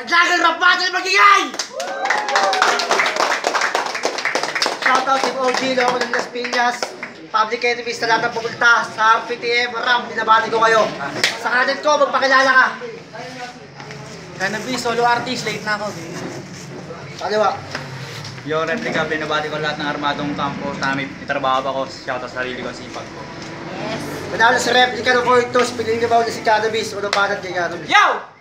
Naglagang rap battle magigay! Shoutout Team OG, Loco ng Las Piñas, Public Enemies na lahat ng pumunta sa PTM Ram, binabati ko kayo. Sa kanan ko, magpakilala ka. Cannabis, solo artist, late na ako. Kaliwa. Yo, replika, binabati ko lahat ng armadong kampo. Tami, itrabaho ako, shoutout sa sarili ko, sipag ko. Yes. Manalo sa replika ng Fortos, pinili ba ulit si Cannabis, unang banat kay Cannabis. Yo!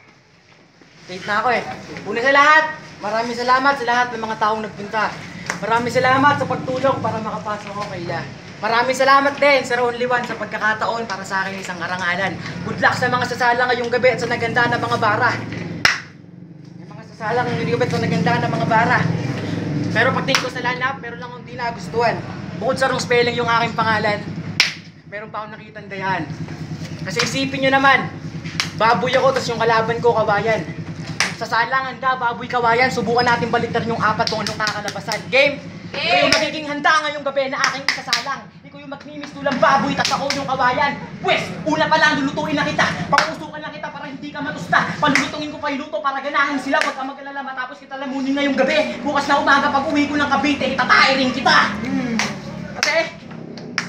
Late na ako eh. Una sa lahat, maraming salamat sa lahat ng mga taong nagpunta. Maraming salamat sa pagtulong para makapasok ako kay Ila. Maraming salamat din sa Only One sa pagkakataon para sa akin isang arangalan. Good luck sa mga sasala ngayong gabi at sa naganda ng mga bara. Yung mga sasala ngayong gabi at sa naganda ng mga bara. Pero pagtingin ko sa lineup, meron lang hindi nagustuhan. Bukod sa wrong spelling yung aking pangalan, meron pa akong nakitang dayan. Kasi isipin nyo naman, baboy ako tapos yung kalaban ko kawayan. Sa salang handa, baboy kawayan, subukan natin baliktar yung apat kung anong kakalabasan. Game! Ikaw yung magiging handa ngayong gabi na aking isasalang. Ikaw yung magnimis tulang baboy, tas ako yung kawayan. Pwes, una pa lang lulutuin na kita. Pangusukan lang kita para hindi ka matusta. Palulutungin ko pa yung luto para ganahin sila. Huwag ka mag-alala matapos kita lamunin ngayong gabi. Bukas na umaga pag uwi ko ng Cavite, itatay rin kita. Kasi,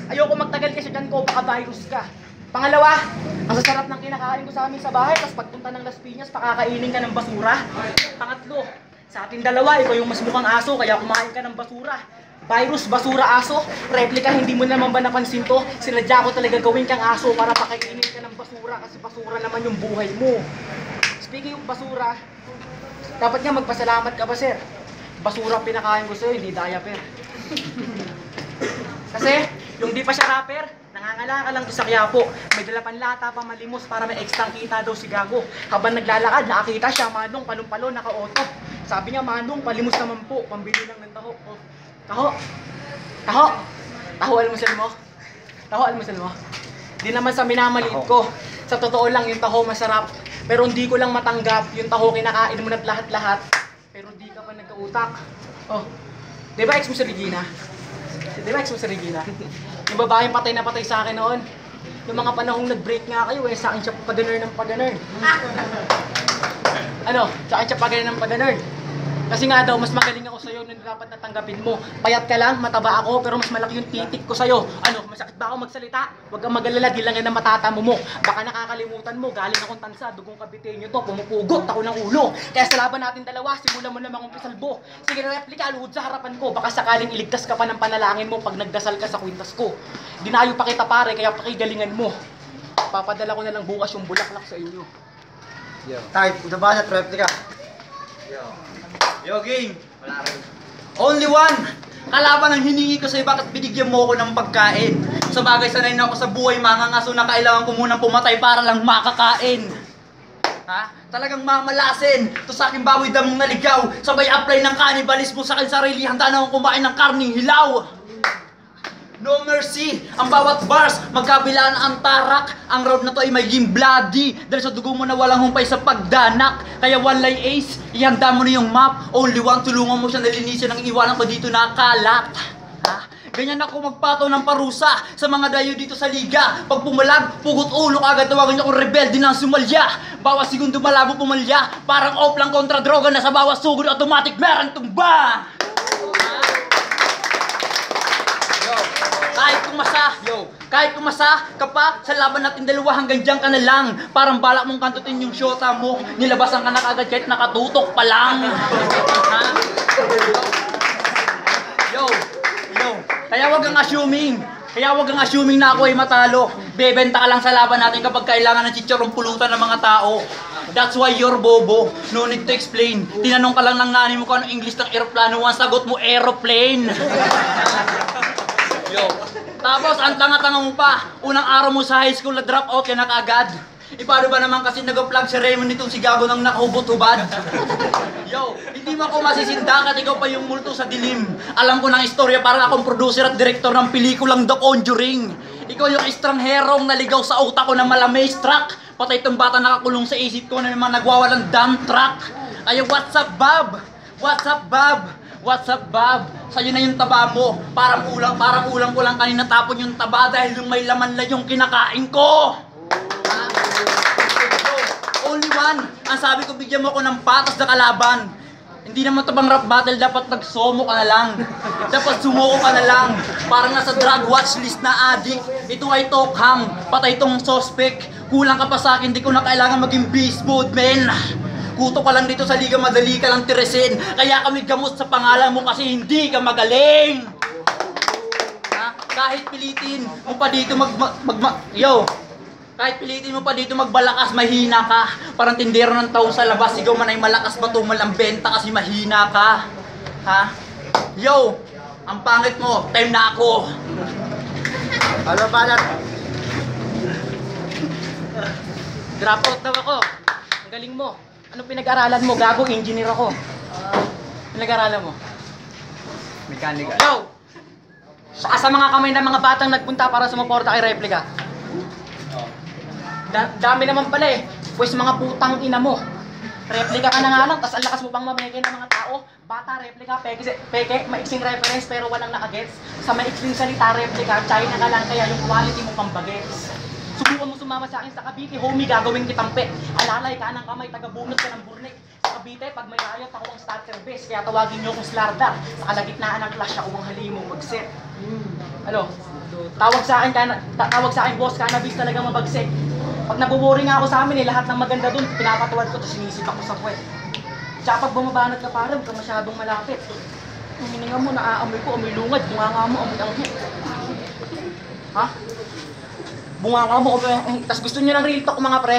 ayoko magtagal kasi dyan ko, baka virus ka. Pangalawa, ang sasarap ng kinakain ko sa amin sa bahay, tapos pagpunta ng Las Piñas, pakakainin ka ng basura. Pangatlo, sa ating dalawa, ikaw yung mas mukhang aso, kaya kumain ka ng basura. Virus, basura, aso, replika, hindi mo naman ba napansin to? Sinadya ko talaga gawin kang aso para pakainin ka ng basura, kasi basura naman yung buhay mo. Speaking of basura, dapat nga magpasalamat ka ba, sir? Basura pinakain ko sa'yo, hindi diaper. Kasi, yung di pa siya rapper, nangangala ka lang sa Quiapo. May dala panlata pa malimos para may extra kita daw si Gago. Habang naglalakad, nakakita siya, Manong, palumpalo, naka-auto. Sabi niya, Manong, palimos naman po, pambili lang ng taho. Oh, taho! Taho! Taho, almusal mo? Taho, almusal mo? Di naman sa minamaliit ko. Sa totoo lang, yung taho masarap. Pero hindi ko lang matanggap, yung taho kinakain mo na't lahat-lahat. Pero di ka pa nagkautak. Oh, di ba ex mo si Regina? Di ba ex mo si Regina? Yung babaeng patay na patay sa akin noon. Yung mga panahong nag-break nga kayo, sa akin siya paganer ng paganer. Ano? Sa akin siya paganer ng paganer. Kasi nga daw, mas magaling ako sa'yo nung dapat natanggapin mo. Payat ka lang, mataba ako, pero mas malaki yung titik ko sa'yo. Ano, masakit ba ako magsalita? Huwag kang mag-alala, di lang yan ang matatamo mo. Baka nakakalimutan mo, galing akong tansa, dugong Caviteño to, pumupugot ako ng ulo. Kaya sa laban natin dalawa, simulan mo na mangumpisalbo. Sige na replika, luhod sa harapan ko. Baka sakaling iligtas ka pa ng panalangin mo pag nagdasal ka sa kwintas ko. Dinayo pa kita pare, kaya pakigalingan mo. Papadala ko na lang bukas yung bulaklak sa inyo. Type, unang banat, replika. Yo, gang! Only one! Kalaban ang hiningi ko sa'yo, bakit binigyan mo ako ng pagkain? Sa bagay, sanay na ako sa buhay, mangangaso na kailangan ko munang pumatay para lang makakain. Ha? Talagang mamalasin! To sa aking baboy damong naligaw, sabay apply ng kanibalismo sa akin sarili, handa na akong kumain ng karning hilaw. No mercy! Ang bawat bars, magkabilaan ang tarak. Ang road na to ay maging bloody dahil sa dugo mo na walang humpay sa pagdanak. Kaya one line ace, ihanda mo na yung map. Only one, tulungan mo siya nalinisin ang iwanan ko dito na kalat. Ha? Ganyan ako magpato ng parusa sa mga dayo dito sa liga. Pag pumalag, pugot ulo agad, tawagan niyo akong rebelde ng sumalya. Bawas segundo malabo pumalya, parang off lang kontra droga na sa bawas sugod automatic meron tumba. Kahit kumasa ka pa sa laban natin dalawa hanggang dyan ka na lang. Parang balak mong kantutin yung shota mo, nilabasan ka na kagad kahit nakatutok pa lang. Ha? Yo, kaya wag kang assuming na ako ay matalo. Bebenta ka lang sa laban natin kapag kailangan ng chicharong pulutan ng mga tao. That's why you're bobo. No need to explain. Tinanong ka lang ng nanay mo kung ano English ng aeroplano, ang sagot mo aeroplane. Yo. Tapos, ang tanga-tanga mo pa. Unang araw mo sa high school na drop out ka na kaagad. Paano ba naman kasi nag-vlog si Raymond nitong si Gago ng nakahubot-hubad? Yo, hindi mo ako masisinda at ikaw pa yung multo sa dilim. Alam ko ng istorya, parang akong producer at director ng pelikulang The Conjuring. Ikaw yung estrangherong naligaw sa utak ko na malamaze track. Patay itong bata nakakulong sa isip ko na may mga nagwawalang dump truck. Ay, what's up, Bob? What's up, Bob? What's up, Bob? Sa'yo na yung taba mo. Parang ulang ko lang kanina tapon yung taba dahil yung may laman na yung kinakain ko. Ha? Only naman, ang sabi ko bigyan mo ako ng patas na kalaban. Hindi naman to bang rap battle, dapat nagsomo ka na lang. Dapat sumuko ka na lang. Parang nasa drug watch list na addict. Ito ay tokhang, patay tong suspect. Kulang ka pa sa akin, di ko na kailangan maging beast mode, men. Kuto ka lang dito sa liga, madali ka lang tiresin. Kaya kami gamot sa pangalan mo kasi hindi ka magaling. Ha? Kahit pilitin mo pa dito kahit pilitin mo pa dito magbalakas, mahina ka. Parang tindero ng tao sa labas, sigaw man ay malakas, batumal ang benta kasi mahina ka. Ha? Yo, ang pangit mo, time na ako. Ano banat? Drop out daw ako. Ang galing mo. Anong pinag-aralan mo? Gago, engineer ako. Pinag-aralan mo? Mechanical. Yo! Saka sa mga kamay ng mga batang nagpunta para sumuporta kay Replica. Dami naman pala eh. Pues mga putang ina mo. Replica ka na nga lang, tas ang lakas mo pang mameke ng mga tao. Bata, replica, peke, maiksing reference pero walang nakagets. Sa maiksing salita, replica, China ka lang kaya yung quality mo pang bagets. Subukan mo sumama sa akin sa Cavite, homie, gagawin kitang pet. Alalay ka ng kamay, tagabunot ka ng burnik. Sa Cavite, pag may riot, ako ang starter base, kaya tawagin niyo akong Slarda. Sa kalagitnaan ng clash, ako ang halimong mag-set. Ano? Tawag sa akin, boss, cannabis talaga mabagsik. Pag nabuboring nga ako sa amin lahat ng maganda dun, pinapatuwad ko, tapos sinisip ako sa puwet. Tsaka pag bumabanat ka parang, ka masyadong malapit. Ang hininga mo, naaamoy ko, amoy lungad, bunganga mo, amoy anghi. Ha? Bunganga mo, amoy anghi. Tapos gusto nyo ng real talk mga pre.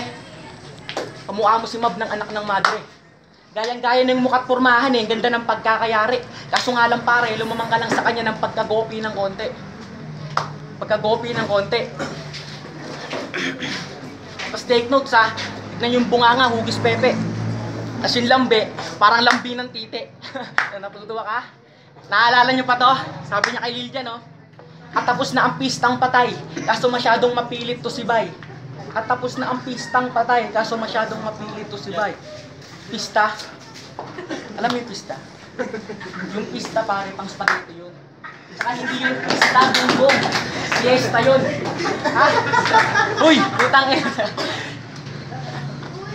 Kamukha mo si Mab ng anak ng madre. Gayang-gaya ng mukha't pormahan eh, ang ganda ng pagkakayari. Kaso nga lang pare, lumamang ka lang sa kanya ng pagkagopi ng konti. Pagkagopi ng konti. Tapos take notes ha, tignan yung bunganga, hugis pepe. Tapos yung lambe, parang lambi ng tite. Natutuwa ka? Naalala nyo pa to? Sabi niya kay Lilja no? At tapos na ang pistang patay, kaso masyadong mapilit to si Bay. At tapos na ang pistang patay, kaso masyadong mapilit to si Bay. Pista? Alam mo yung pista? Yung pista pare, pang spaghetti yun. Saka hindi yung pista, bumbong. Fiesta yun. Ha? Uy! Putang eh.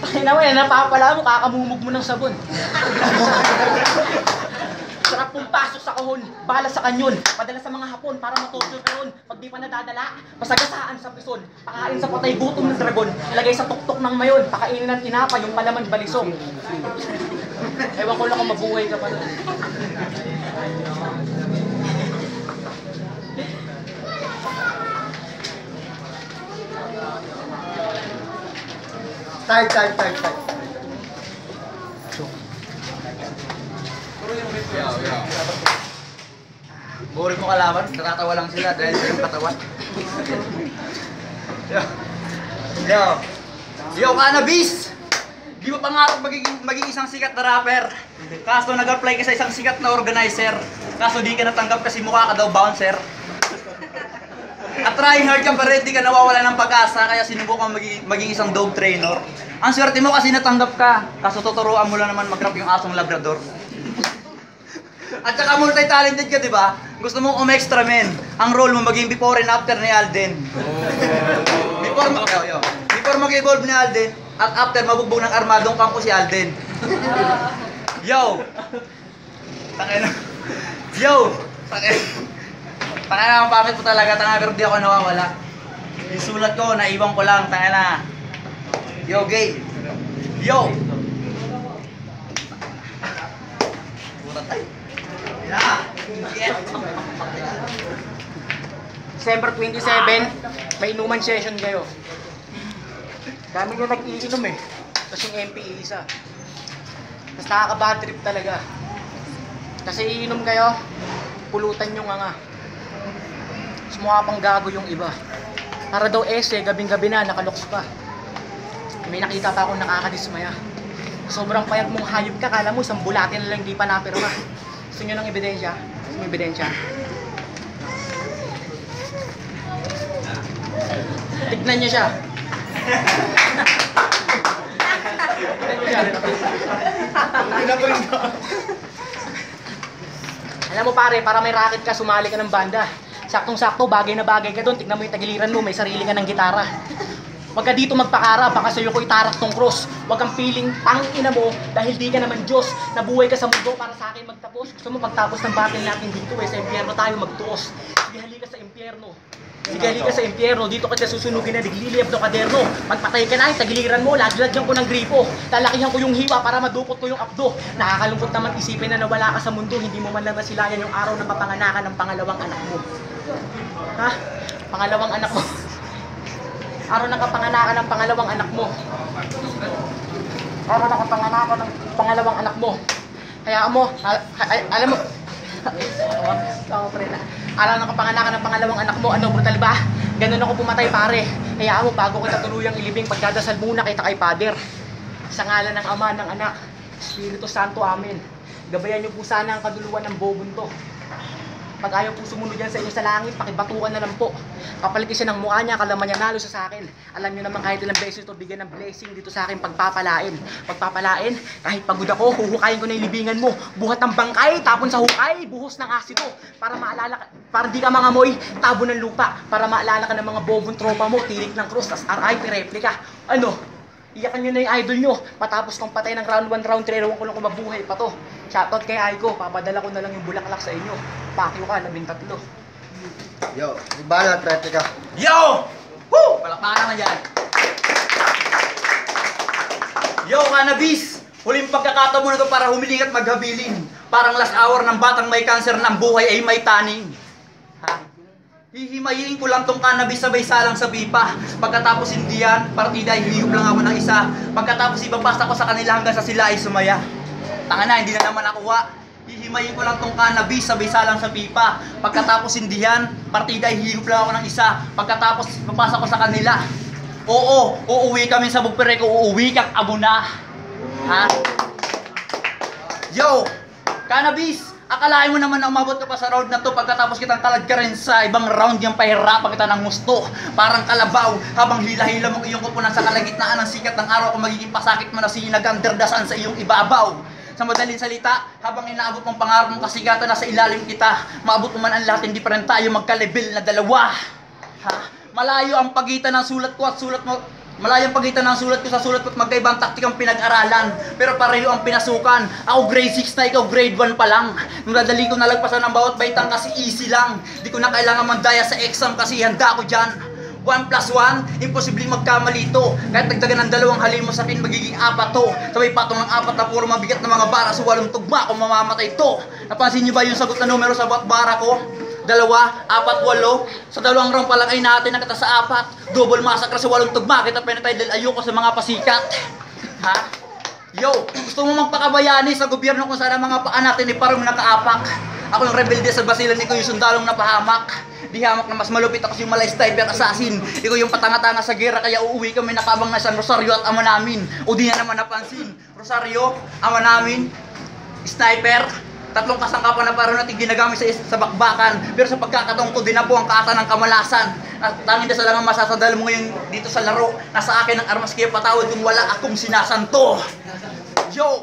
Pakina mo eh, napapala mo, kakamumog mo ng sabon. Sarap pong pasok sa kahon, bala sa kanyon, padala sa mga hapon para matulog karon. Pag di pa nadadala, pasagasaan sa pison, pakain sa patay gutom ng dragon, ilagay sa tuktok ng mayon, pakainin ng tinapa yung palaman balisong. Ewan ko lang kung mabuhay ka pa doon. Time. Boring mo kalaban, natatawa lang sila dahil sa iyong katawan. Yo, cannabis! Di mo pangarap maging isang sikat na rapper. Kaso nag-apply ka sa isang sikat na organizer. Kaso di ka natanggap kasi mukha ka daw bouncer. At trying hard ka pa rin, di ka nawawala ng pag-asa, kaya sinubukan maging isang dog trainer. Ang swerte mo kasi natanggap ka, kaso tuturuan mo lang naman mag-rap yung asong labrador. At saka multi-talented ka, di ba? Gusto mong umextra men. Ang role mo maging before and after ni Alden. Before mag-evolve ni Alden, at after mabugbog ng armadong kampo si Alden. Yo! Tangina. Yo! Tangina, ang pangit po talaga. Tangina, pero di ako nawawala. Yung sulat ko, naiwan ko lang. Tangina. Yo, gay. Yo! Puratay. December 27, may inuman session kayo. Dami nyo nag-iinom eh. Tapos yung MPE isa. Tapos nakaka-bad trip talaga. Kasi iinom kayo, pulutan nyo nga. Tapos mukha pang gago yung iba. Para daw gabing-gabi na, nakaloks pa. May nakita pa akong nakakadismaya. Sobrang payag mong hayop ka, kala mo isang bulate na lang di pa napirma. Gusto nyo ng ebidensya? Gusto mo ebidensya? Tignan nyo siya. Alam mo pare, para may racket ka, sumali ka ng banda. Saktong-sakto, bagay na bagay ka doon. Tignan mo yung tagiliran mo, may sarili ka ng gitara. Huwag ka dito magpakara, baka sa'yo ko itarak tong cross. Huwag kang piling tangina mo dahil di ka naman Diyos. Nabuhay ka sa mundo para sa akin magtapos. Gusto mo pagtapos ng battle natin dito sa impyerno tayo magtuos. Sige, halika sa impyerno. Sige, halika sa impyerno. Dito kita susunugin na digliliyab ng kaderno. Magpatay ka na, tagiliran mo, lagyan ko ng gripo. Lalakihan ko yung hiwa para madukot ko yung abdo. Nakakalungkot naman isipin na nawala ka sa mundo. Hindi mo man lang nasilayan yung araw ng kapanganakan ng pangalawang anak mo. Ha? Pangalawang anak mo. Araw ng kapanganakan ng pangalawang anak mo. Araw ng kapanganakan ng pangalawang anak mo. Kaya mo, alam mo, araw ng kapanganakan ng pangalawang anak mo, ano, brutal ba? Ganun ako pumatay, pare. Kaya mo, bago kita tuluyang ilibing, pagdadasal muna kita kay Father. Sa ngalan ng Ama, ng Anak, Espiritu Santo, Amen. Gabayan niyo po sana ang kaduluan ng bobon to. Pag ayaw po sumunod yan sa inyo sa langit, pakibatukan na lang po. Kapalitin siya ng mukha niya, kalaman niya nalo sa akin. Alam niyo naman kahit ilang beses ito, bigyan ng blessing dito sa akin pagpapalain. Pagpapalain, kahit pagod ako, huhukayin ko na yung libingan mo. Buhat ng bangkay, tapon sa hukay, buhos ng asido. Para maalala ka, para di ka mangamoy, tabo ng lupa. Para maalala ka ng mga bobong tropa mo, tirik ng cross, tas RIP replica. Ano? Iyakan nyo na yung idol nyo. Patapos kong patay ng round 1, round 3, ewan ko lang kung mabuhay pa to. Shoutout kay Aiko, papadala ko na lang yung bulaklak sa inyo. Pakyo ka, 13. Yo, di ba replika? Yo! Woo! Palakpakan naman yan. Yo, cannabis! Huling pagkakataon mo na ito para humiling at maghabilin. Parang last hour ng batang may cancer ng buhay ay may taning. Ha? Hihimayin ko lang tong cannabis sabay salang sa pipa. Pagkatapos hindi yan, partida, hihiyop lang ako ng isa. Pagkatapos ibabasta ko sa kanila hanggang sa sila ay sumaya. Tanga na, hindi na naman nakuha. Hihimayin ko lang tong cannabis sabay salang sa pipa. Pagkatapos hindi yan, partida, hihiyop lang ako ng isa. Pagkatapos ibabasta ko sa kanila. Oo, uuwi kami sa Bugpereko, uuwi kang abo na. Ha? Yo, cannabis! Akalain mo naman na umabot ka pa sa round na to pagkatapos kitang talad ka rin sa ibang round yung pahirapan kita ng gusto. Parang kalabaw habang hila-hila mong iyong kupunan sa kalagitnaan ng sikat ng araw kung magiging pasakit mo na sinaganderdasan sa iyong ibabaw. Sa madaling salita, habang inaabot mong pangarap mong kasigatan na sa ilalim kita, maabot mo man ang lahat, hindi pa rin tayo magka-level na dalawa. Ha? Malayo ang pagitan ng sulat ko at sulat mo. Malayang pagitan ng sulat ko sa sulat ko at magkaibang taktikang pinag-aralan. Pero pareho ang pinasukan. Ako grade 6 na, ikaw grade 1 pa lang. Nung dadali ko nalagpasan ng bawat baitang kasi easy lang. Di ko na kailangan mandaya sa exam kasi handa ko dyan. 1 plus 1, imposibleng magkamali ito. Kahit nagdagan ng 2 halin mo sa akin, magiging 4 to. Sabay patong ng 4 na puro mabigat na mga bara sa 8 tugma kung mamamatay to. Napansin niyo ba yung sagot na numero sa bawat bara ko? 2, 4, 8. Sa 2 round pa lang ay natin nakita sa 4. Double massacre sa 8 tugma. Kita penatay dahil ayoko sa mga pasikat. Ha? Yo, gusto mo magpakabayani sa gobyerno kung saan ang mga paa natin ay parang nakaapak. Ako yung rebelde sa basilan, ikaw yung sundalong napahamak. Di hamak na mas malupit ako yung malay sniper assassin. Ikaw yung patanga-tanga sa gera kaya uuwi kami nakabang na San Rosario at ama namin. O di na naman napansin. Rosario, ama namin, sniper. 3 kasangkapan na parang natin ginagamit sa bakbakan. Pero sa pagkakataong ko, din na po ang kaata ng kamalasan. Tanging dasa lang ang masasadal mo ngayon dito sa laro. Nasa akin ang armas kaya patawad kung wala akong sinasanto. Yo!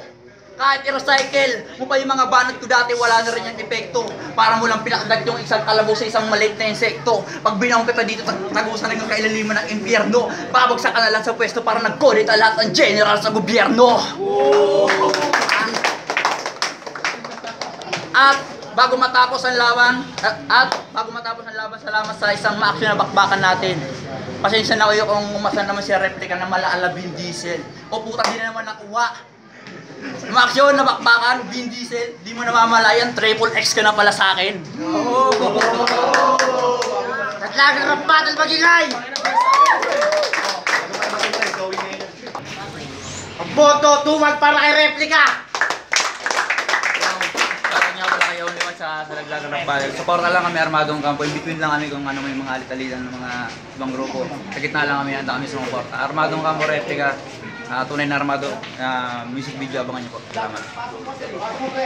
Kahit i-recycle mo pa yung mga banat ko dati, wala na rin yung epekto. Parang mo lang pinakadag yung isang kalabaw sa isang maliit na insekto. Pag binawang kita dito, tagusan na yung kailaliman ng impyerno. Babagsak ka na lang sa pwesto para nag-kodita lahat ng general sa gobyerno. At bago matapos ang laban, salamat sa isang ma-action na bakbakan natin. Pasensya na kayo kung umasan naman siya replika na malaala Vin Diesel. O puta, di na naman nakuha. Ma-action na bakbakan, Vin Diesel, di mo namamalayan, triple X ka na pala sa akin. Naglagan ng battle magingay! Ang boto, 2-1 para kay replika! Sa Laglagan ng Battle. Suporta lang kami Armadong Campo. In between lang kami kung ano may mga alit-alitan ng mga ibang grupo. Sa gitna lang kami, handa kami sumuporta. Armadong Campo replika. Tunay na Armado. Music video, abangan niyo po. Salamat.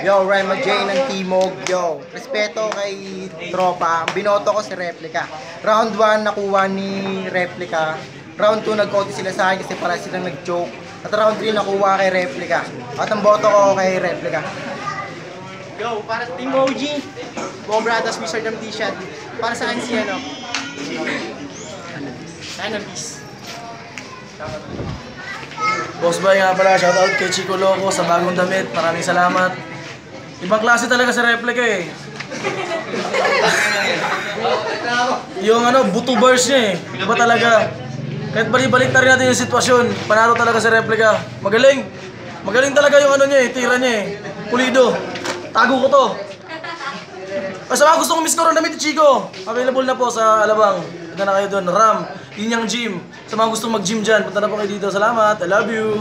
Yo, Rema J ng Timog. Yo, respeto kay tropa. Binoto ko si replika. Round 1 nakuha ni replika. Round 2 nag-code sila sa akin kasi para silang nag-joke. At round 3 nakuha kay replika. At ang boto ko kay replika. Yo, para sa Team OG, Go Brothers, Mr. Dam T-shirt. Para sa akin si ano? Cannabis. Boss Boy nga pala, shoutout kay Chico Loco sa bagong damit. Maraming salamat. Ibang klase talaga sa replica eh. Yung buto bars niya eh. Iba talaga. Kahit balik na rin natin yung sitwasyon, panalo talaga sa replica. Magaling. Magaling talaga yung niya eh, tira niya eh. Pulido. Tago ko to. Basta mga gustong miss ko rin damit ni Chico. Available na po sa Alabang. Punta na kayo doon. Ram, Yinyang Gym. Sa mga gustong mag-gym dyan, punta na po kayo dito. Salamat. I love you.